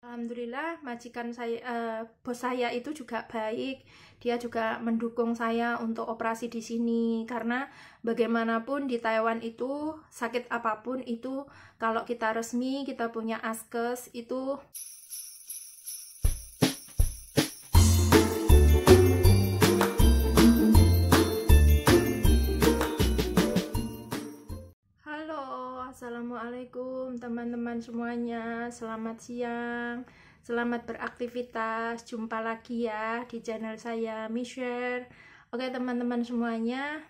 Alhamdulillah majikan saya, bos saya itu juga baik. Dia juga mendukung saya untuk operasi di sini karena bagaimanapun di Taiwan itu sakit apapun itu kalau kita resmi, kita punya askes itu. Halo, assalamualaikum teman-teman semuanya. Selamat siang, selamat beraktivitas. Jumpa lagi ya di channel saya, Michelle. Oke teman-teman semuanya,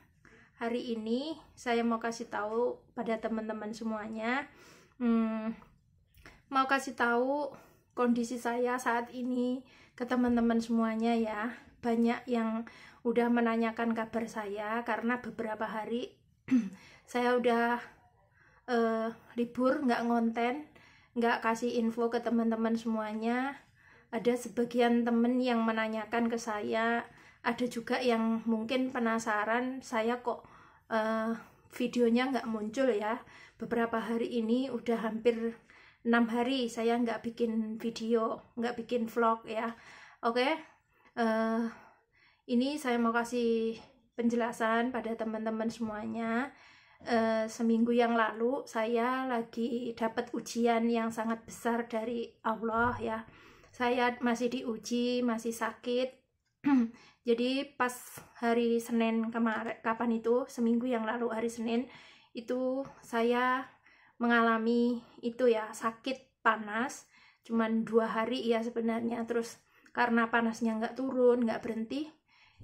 hari ini saya mau kasih tahu pada teman-teman semuanya, mau kasih tahu kondisi saya saat ini ke teman-teman semuanya ya. Banyak yang udah menanyakan kabar saya karena beberapa hari saya udah libur, nggak ngonten, nggak kasih info ke teman-teman semuanya. Ada sebagian temen yang menanyakan ke saya, ada juga yang mungkin penasaran saya kok videonya nggak muncul ya. Beberapa hari ini udah hampir 6 hari saya nggak bikin video, nggak bikin vlog ya. Oke, ini saya mau kasih penjelasan pada teman-teman semuanya. Seminggu yang lalu saya lagi dapat ujian yang sangat besar dari Allah ya. Saya masih diuji, masih sakit. Jadi pas hari Senin kemarin, kapan itu, seminggu yang lalu hari Senin itu saya mengalami itu ya, sakit panas cuman 2 hari ya sebenarnya. Terus karena panasnya nggak turun, nggak berhenti,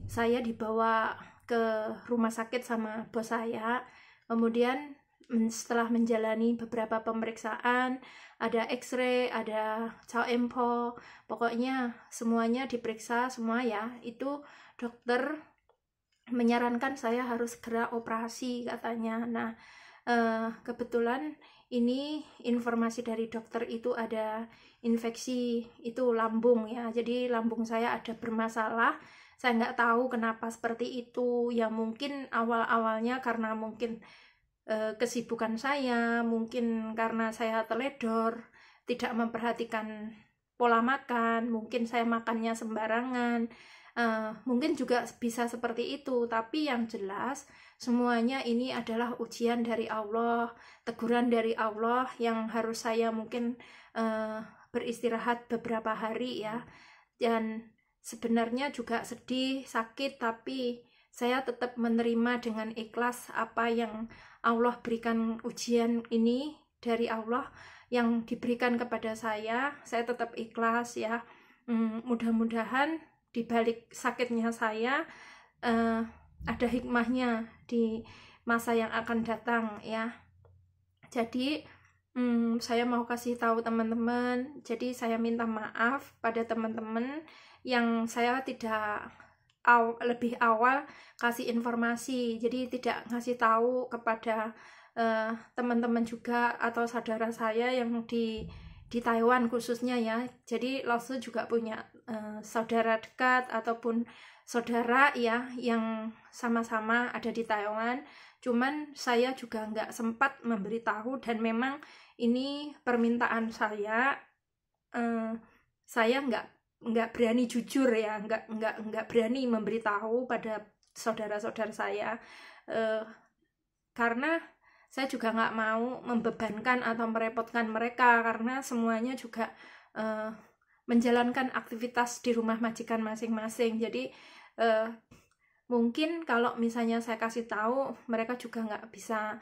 saya dibawa ke rumah sakit sama bos saya. Kemudian setelah menjalani beberapa pemeriksaan, ada X-ray, ada chow empo, pokoknya semuanya diperiksa semua ya. Itu dokter menyarankan saya harus segera operasi katanya. Nah, kebetulan ini informasi dari dokter itu ada infeksi itu lambung ya. Jadi lambung saya ada bermasalah. Saya nggak tahu kenapa seperti itu. Ya mungkin awal-awalnya karena mungkin kesibukan saya, mungkin karena saya teledor, tidak memperhatikan pola makan, mungkin saya makannya sembarangan, mungkin juga bisa seperti itu. Tapi yang jelas semuanya ini adalah ujian dari Allah, teguran dari Allah yang harus saya mungkin beristirahat beberapa hari ya. Dan sebenarnya juga sedih, sakit, tapi saya tetap menerima dengan ikhlas apa yang Allah berikan. Ujian ini dari Allah yang diberikan kepada saya tetap ikhlas ya. Mudah-mudahan di balik sakitnya saya ada hikmahnya di masa yang akan datang ya. Jadi saya mau kasih tahu teman-teman, jadi saya minta maaf pada teman-teman yang saya tidak lebih awal kasih informasi, jadi tidak ngasih tahu kepada teman-teman juga atau saudara saya yang di Taiwan khususnya ya. Jadi Losu juga punya saudara dekat ataupun saudara ya yang sama-sama ada di Taiwan. Cuman saya juga nggak sempat memberitahu, dan memang ini permintaan saya. Saya nggak berani jujur ya, nggak berani memberitahu pada saudara-saudara saya, karena saya juga nggak mau membebankan atau merepotkan mereka, karena semuanya juga menjalankan aktivitas di rumah majikan masing-masing. Jadi mungkin kalau misalnya saya kasih tahu, mereka juga nggak bisa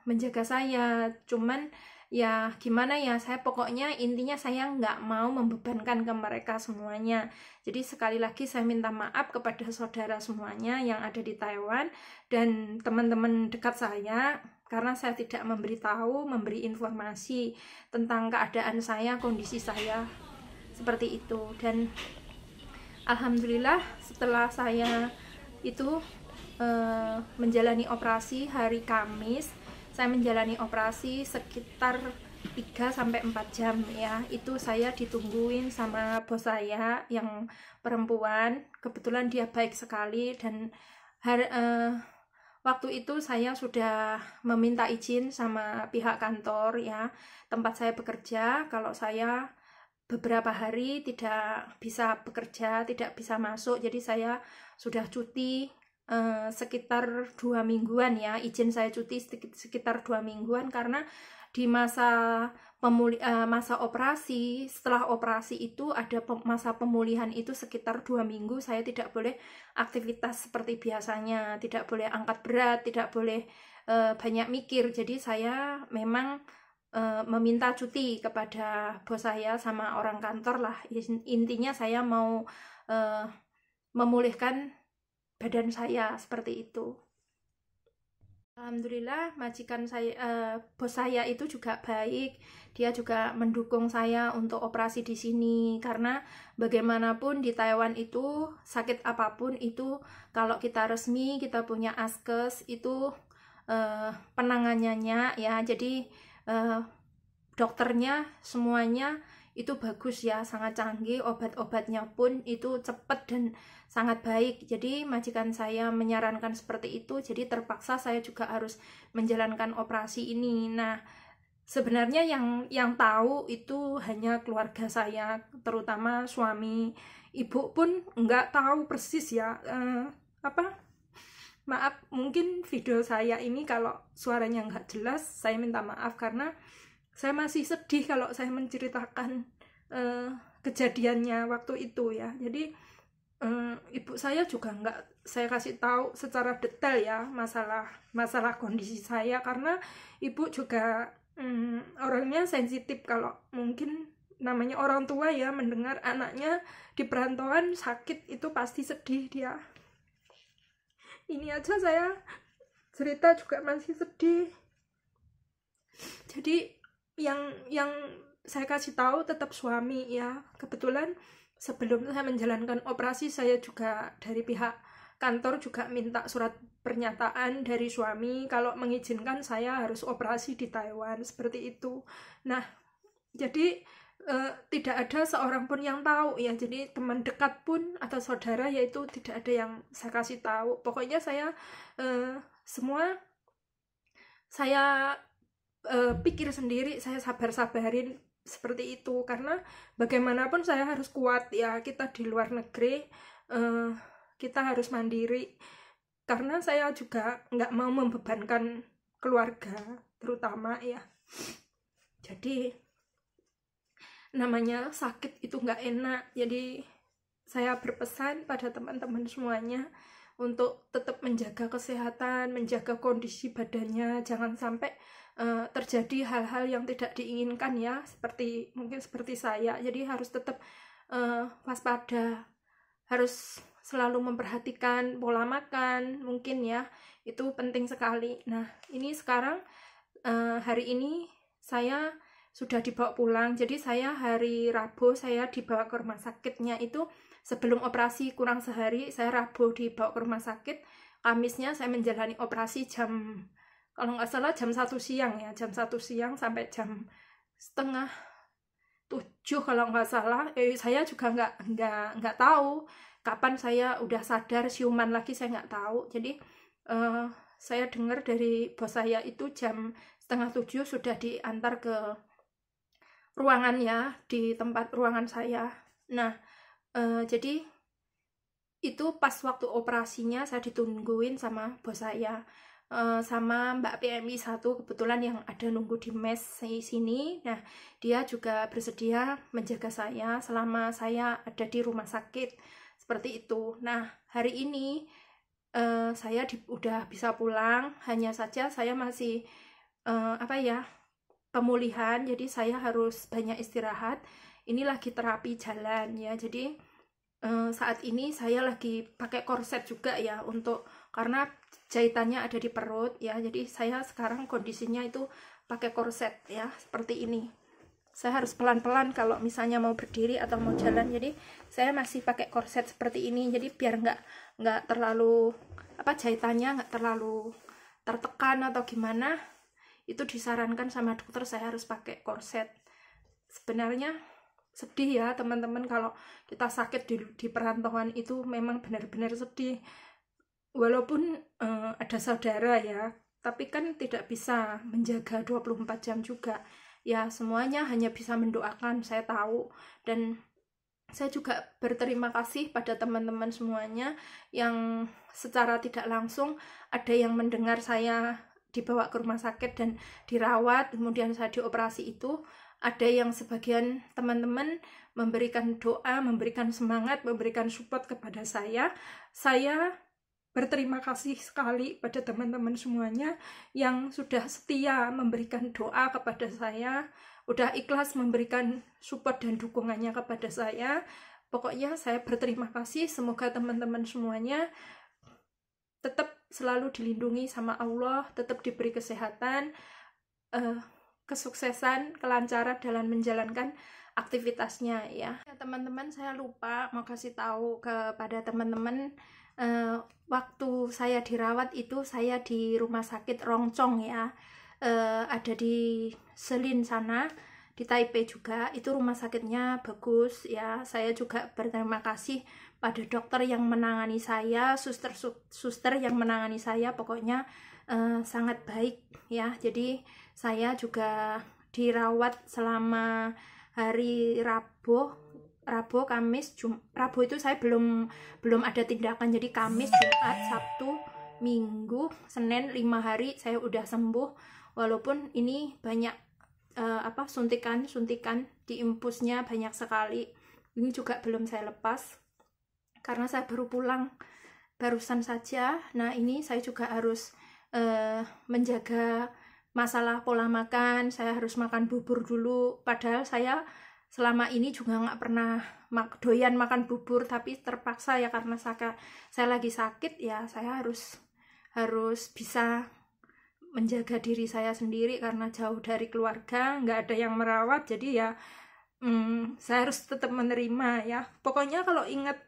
menjaga saya. Cuman ya gimana ya, saya pokoknya intinya saya nggak mau membebankan ke mereka semuanya. Jadi sekali lagi saya minta maaf kepada saudara semuanya yang ada di Taiwan dan teman-teman dekat saya, karena saya tidak memberitahu, memberi informasi tentang keadaan saya, kondisi saya seperti itu. Dan alhamdulillah setelah saya itu menjalani operasi hari Kamis, saya menjalani operasi sekitar 3-4 jam ya. Itu saya ditungguin sama bos saya yang perempuan, kebetulan dia baik sekali. Dan waktu itu saya sudah meminta izin sama pihak kantor ya, tempat saya bekerja, kalau saya beberapa hari tidak bisa bekerja, tidak bisa masuk. Jadi saya sudah cuti sekitar 2 mingguan ya, izin saya cuti sekitar 2 mingguan karena di masa masa operasi, setelah operasi itu ada masa pemulihan itu sekitar 2 minggu. Saya tidak boleh aktivitas seperti biasanya, tidak boleh angkat berat, tidak boleh banyak mikir. Jadi saya memang meminta cuti kepada bos saya sama orang kantor lah. Intinya saya mau memulihkan badan saya seperti itu. Alhamdulillah majikan saya, bos saya itu juga baik. Dia juga mendukung saya untuk operasi di sini karena bagaimanapun di Taiwan itu sakit apapun itu kalau kita resmi, kita punya askes itu penanganannya ya. Jadi dokternya semuanya itu bagus ya, sangat canggih, obat-obatnya pun itu cepat dan sangat baik. Jadi majikan saya menyarankan seperti itu, jadi terpaksa saya juga harus menjalankan operasi ini. Nah, sebenarnya yang tahu itu hanya keluarga saya, terutama suami. Ibu pun nggak tahu persis ya, maaf, mungkin video saya ini kalau suaranya nggak jelas, saya minta maaf karena saya masih sedih kalau saya menceritakan kejadiannya waktu itu ya. Jadi ibu saya juga nggak saya kasih tahu secara detail ya masalah kondisi saya karena ibu juga orangnya sensitif. Kalau mungkin namanya orang tua ya, mendengar anaknya di perantauan sakit itu pasti sedih dia. Ini aja saya cerita juga masih sedih. Jadi yang saya kasih tahu tetap suami ya. Kebetulan sebelum saya menjalankan operasi, saya juga dari pihak kantor juga minta surat pernyataan dari suami kalau mengizinkan saya harus operasi di Taiwan, seperti itu. Nah, jadi tidak ada seorang pun yang tahu ya. Jadi teman dekat pun atau saudara yaitu tidak ada yang saya kasih tahu. Pokoknya saya semua saya pikir sendiri, saya sabar-sabarin seperti itu karena bagaimanapun saya harus kuat ya. Kita di luar negeri, kita harus mandiri karena saya juga nggak mau membebankan keluarga terutama ya. Jadi namanya sakit itu nggak enak. Jadi saya berpesan pada teman-teman semuanya untuk tetap menjaga kesehatan, menjaga kondisi badannya, jangan sampai terjadi hal-hal yang tidak diinginkan ya, mungkin seperti saya. Jadi harus tetap waspada, harus selalu memperhatikan pola makan, mungkin ya, itu penting sekali. Nah, ini sekarang hari ini saya sudah dibawa pulang. Jadi saya hari Rabu saya dibawa ke rumah sakitnya itu sebelum operasi kurang sehari. Saya Rabu dibawa ke rumah sakit, Kamisnya saya menjalani operasi kalau nggak salah jam 1 siang ya, jam 1 siang sampai jam setengah 7 kalau nggak salah. Saya juga nggak tahu kapan saya udah sadar, siuman lagi saya nggak tahu. Jadi saya dengar dari bos saya itu jam setengah 7 sudah diantar ke ruangan ya, di tempat ruangan saya. Nah, jadi itu pas waktu operasinya saya ditungguin sama bos saya, sama Mbak PMI 1 kebetulan yang ada nunggu di mes sini. Nah, dia juga bersedia menjaga saya selama saya ada di rumah sakit, seperti itu. Nah, hari ini saya udah bisa pulang, hanya saja saya masih pemulihan, jadi saya harus banyak istirahat. Ini lagi terapi jalan ya, jadi saat ini saya lagi pakai korset juga ya, karena jahitannya ada di perut ya. Jadi saya sekarang kondisinya itu pakai korset ya, seperti ini. Saya harus pelan-pelan kalau misalnya mau berdiri atau mau jalan. Jadi saya masih pakai korset seperti ini. Jadi biar nggak terlalu jahitannya nggak terlalu tertekan atau gimana. Itu disarankan sama dokter saya harus pakai korset. Sebenarnya sedih ya teman-teman, kalau kita sakit di perantauan itu memang benar-benar sedih. Walaupun ada saudara ya, tapi kan tidak bisa menjaga 24 jam juga. ya semuanya hanya bisa mendoakan, saya tahu. Dan saya juga berterima kasih pada teman-teman semuanya yang secara tidak langsung ada yang mendengar saya dibawa ke rumah sakit dan dirawat, kemudian saya dioperasi itu. Ada yang sebagian teman-teman memberikan doa, memberikan semangat, memberikan support kepada saya. Saya berterima kasih sekali pada teman-teman semuanya yang sudah setia memberikan doa kepada saya, udah ikhlas memberikan support dan dukungannya kepada saya. Pokoknya saya berterima kasih. Semoga teman-teman semuanya tetap selalu dilindungi sama Allah, tetap diberi kesehatan, kesuksesan, kelancaran dalam menjalankan aktivitasnya ya. Teman-teman, saya lupa mau kasih tahu kepada teman-teman, waktu saya dirawat itu saya di rumah sakit Rongchong ya, ada di Selin sana, di Taipei juga. Itu rumah sakitnya bagus ya. Saya juga berterima kasih pada dokter yang menangani saya, suster yang menangani saya, pokoknya sangat baik ya. Jadi saya juga dirawat selama hari Rabu, Kamis, Rabu itu saya belum ada tindakan, jadi Kamis, Jumat, Sabtu, Minggu, Senin, 5 hari saya udah sembuh. Walaupun ini banyak suntikan di infusnya banyak sekali, ini juga belum saya lepas karena saya baru pulang barusan saja. Nah ini saya juga harus menjaga masalah pola makan. Saya harus makan bubur dulu, padahal saya selama ini juga nggak pernah doyan makan bubur, tapi terpaksa ya karena saya lagi sakit ya. Saya harus bisa menjaga diri saya sendiri karena jauh dari keluarga, nggak ada yang merawat, jadi ya saya harus tetap menerima ya. Pokoknya kalau ingat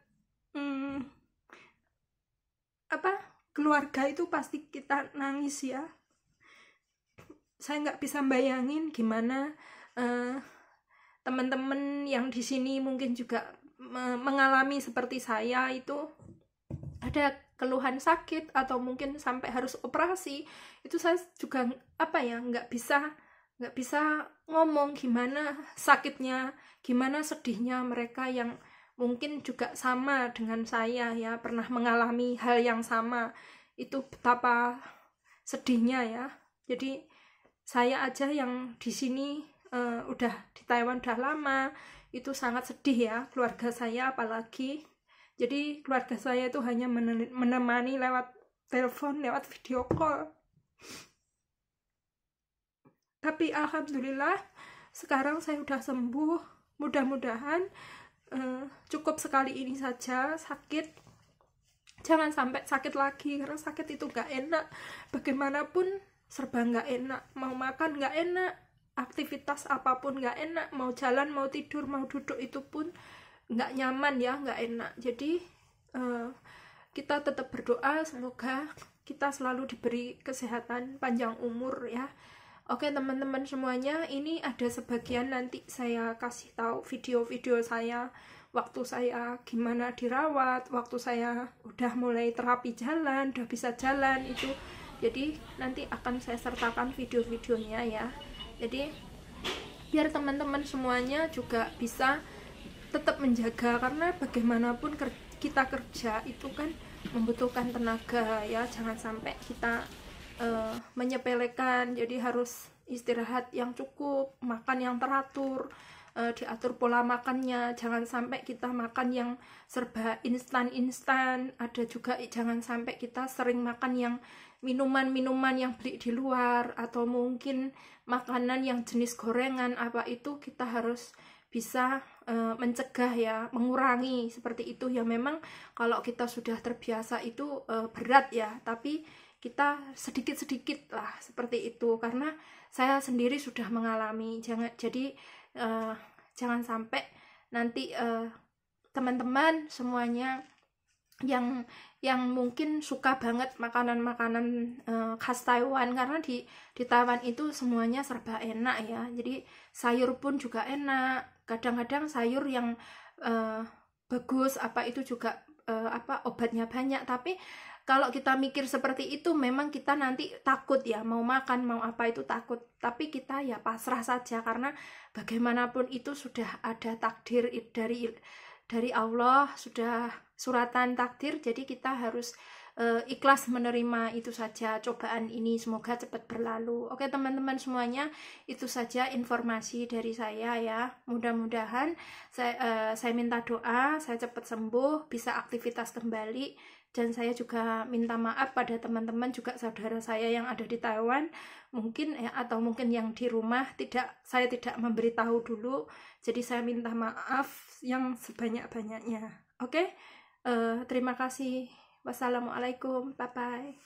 keluarga itu pasti kita nangis ya. Saya nggak bisa bayangin gimana teman-teman yang di sini mungkin juga mengalami seperti saya, itu ada keluhan sakit atau mungkin sampai harus operasi. Itu saya juga nggak bisa ngomong gimana sakitnya, gimana sedihnya mereka yang mungkin juga sama dengan saya ya, pernah mengalami hal yang sama. Itu betapa sedihnya ya. Jadi saya aja yang di sini udah di Taiwan udah lama, itu sangat sedih ya, keluarga saya apalagi. Jadi keluarga saya itu hanya menemani lewat telepon, lewat video call. Tapi alhamdulillah sekarang saya udah sembuh. Mudah-mudahan cukup sekali ini saja sakit, jangan sampai sakit lagi, karena sakit itu gak enak. Bagaimanapun serba gak enak, mau makan gak enak, aktivitas apapun gak enak, mau jalan, mau tidur, mau duduk itu pun nggak nyaman ya, nggak enak. Jadi kita tetap berdoa semoga kita selalu diberi kesehatan, panjang umur ya. Oke teman-teman semuanya, ini ada sebagian nanti saya kasih tahu video-video saya waktu saya gimana dirawat, waktu saya udah mulai terapi jalan, udah bisa jalan itu. Jadi nanti akan saya sertakan video-videonya ya. Jadi biar teman-teman semuanya juga bisa tetap menjaga, karena bagaimanapun kita kerja itu kan membutuhkan tenaga ya. Jangan sampai kita menyepelekan, jadi harus istirahat yang cukup, makan yang teratur, diatur pola makannya. Jangan sampai kita makan yang serba instan. Ada juga jangan sampai kita sering makan yang minuman yang beli di luar, atau mungkin makanan yang jenis gorengan apa itu. Kita harus bisa mencegah ya, mengurangi seperti itu ya. Memang kalau kita sudah terbiasa itu berat ya, tapi kita sedikit-sedikit lah seperti itu, karena saya sendiri sudah mengalami. Jadi jangan sampai nanti teman-teman semuanya yang mungkin suka banget makanan-makanan khas Taiwan, karena di Taiwan itu semuanya serba enak ya. Jadi sayur pun juga enak, kadang-kadang sayur yang bagus apa itu juga obatnya banyak. Tapi Kalau kita mikir seperti itu memang kita nanti takut ya, mau makan mau apa itu takut, tapi kita ya pasrah saja, karena bagaimanapun itu sudah ada takdir dari Allah, sudah suratan takdir, jadi kita harus ikhlas menerima itu saja cobaan ini, semoga cepat berlalu. Oke teman-teman semuanya, itu saja informasi dari saya ya. Mudah-mudahan saya minta doa, saya cepat sembuh, bisa aktivitas kembali, dan saya juga minta maaf pada teman-teman juga saudara saya yang ada di Taiwan, mungkin ya, atau mungkin yang di rumah saya tidak memberitahu dulu, jadi saya minta maaf yang sebanyak-banyaknya. Oke, terima kasih. Wassalamualaikum, bye bye.